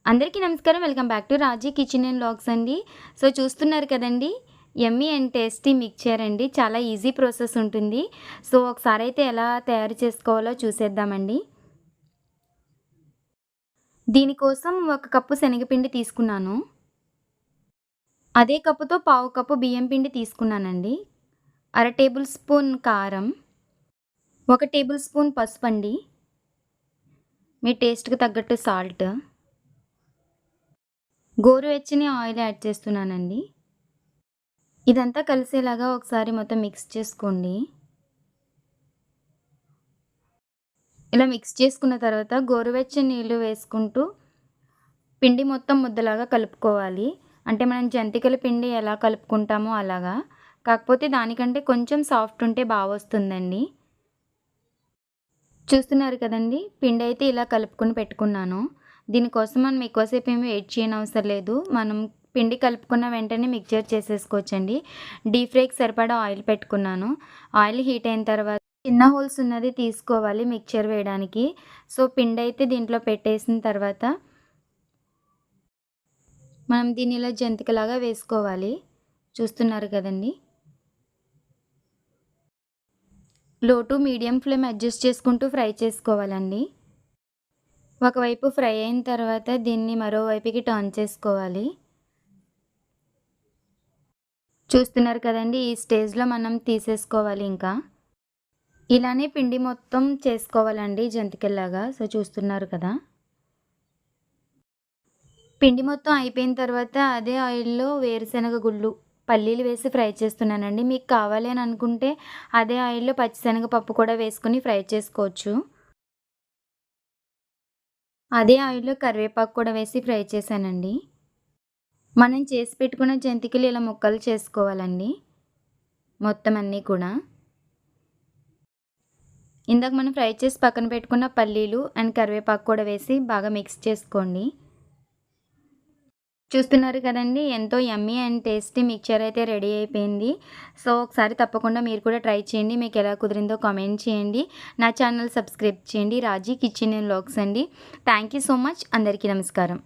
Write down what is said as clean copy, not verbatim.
అందరికీ నమస్కారం. Welcome back to Raji kitchen and vlogs అండి. సో చూస్తున్నారు కదండీ! యమ్మీ అండ్ టేస్టీ మిక్చర్ అండి. చాలా ఈజీ ప్రాసెస్ ఉంటుంది. సో ఒకసారి అయితే ఎలా తయారు చేసుకోవాలో చూసేద్దామండి. దీనికోసం 1 కప్పు శనగపిండి తీసుకున్నాను. అదే కప్పుతో పావు కప్పు బియ్యం పిండి తీసుకున్నానండి. అర టేబుల్ స్పూన్ కారం, 1 టేబుల్ స్పూన్ పసుపండి, మీ టేస్ట్‌కి తగ్గట్టు సాల్ట్, గోరువెచ్చని ఆయిల్ యాడ్ చేస్తున్నానండి. ఇదంతా కలిసేలాగా ఒకసారి మొత్తం మిక్స్ చేసుకోండి. ఇలా మిక్స్ చేసుకున్న తర్వాత గోరువెచ్చని నీళ్లు వేసుకుంటూ పిండి మొత్తం ముద్దలాగా కలుపుకోవాలి. అంటే మనం జంతికల పిండి ఎలా కలుపుకుంటామో అలాగా. కాకపోతే దానికంటే కొంచెం సాఫ్ట్ ఉంటే వస్తుందండి. చూస్తున్నారు కదండీ! పిండి అయితే ఇలా కలుపుకొని పెట్టుకున్నాను. దీనికోసం మనం ఎక్కువసేపు ఏమి వెయిట్ చేయనవసరం లేదు. మనం పిండి కలుపుకున్న వెంటనే మిక్చర్ చేసేసుకోవచ్చండి. డీప్ ఫ్రైకి సరిపడా ఆయిల్ పెట్టుకున్నాను. ఆయిల్ హీట్ అయిన తర్వాత చిన్న హోల్స్ ఉన్నది తీసుకోవాలి మిక్చర్ వేయడానికి. సో పిండి అయితే దీంట్లో పెట్టేసిన తర్వాత మనం దీన్ని ఇలా జంతికలాగా వేసుకోవాలి. చూస్తున్నారు కదండీ! లో టు మీడియం ఫ్లేమ్ అడ్జస్ట్ చేసుకుంటూ ఫ్రై చేసుకోవాలండి. ఒకవైపు ఫ్రై అయిన తర్వాత దీన్ని మరోవైపుకి టర్న్ చేసుకోవాలి. చూస్తున్నారు కదండీ! ఈ స్టేజ్‌లో మనం తీసేసుకోవాలి ఇంకా. ఇలానే పిండి మొత్తం చేసుకోవాలండి జంతికల్లాగా. సో చూస్తున్నారు కదా! పిండి మొత్తం అయిపోయిన తర్వాత అదే ఆయిల్‌లో వేరుశనగ గుళ్ళు, పల్లీలు వేసి ఫ్రై చేస్తున్నానండి. మీకు కావాలి అని అనుకుంటే అదే ఆయిల్‌లో పచ్చిశనగ పప్పు కూడా వేసుకొని ఫ్రై చేసుకోవచ్చు. అదే ఆయిల్‌లో కరివేపాకు కూడా వేసి ఫ్రై చేశానండి. మనం చేసి పెట్టుకున్న జంతికలు ఇలా ముక్కలు చేసుకోవాలండి. మొత్తం అన్నీ కూడా. ఇందాక మనం ఫ్రై చేసి పక్కన పెట్టుకున్న పల్లీలు అండ్ కరివేపాకు కూడా వేసి బాగా మిక్స్ చేసుకోండి. చూస్తున్నారు కదండీ! ఎంతో యమ్మీ అండ్ టేస్టీ మిక్చర్ అయితే రెడీ అయిపోయింది. సో ఒకసారి తప్పకుండా మీరు కూడా ట్రై చేయండి. మీకు ఎలా కుదిరిందో కామెంట్ చేయండి. నా ఛానల్ సబ్స్క్రైబ్ చేయండి. రాజీ కిచెన్ అండ్ వ్లాగ్స్ అండి. Thank you so much. అందరికీ నమస్కారం.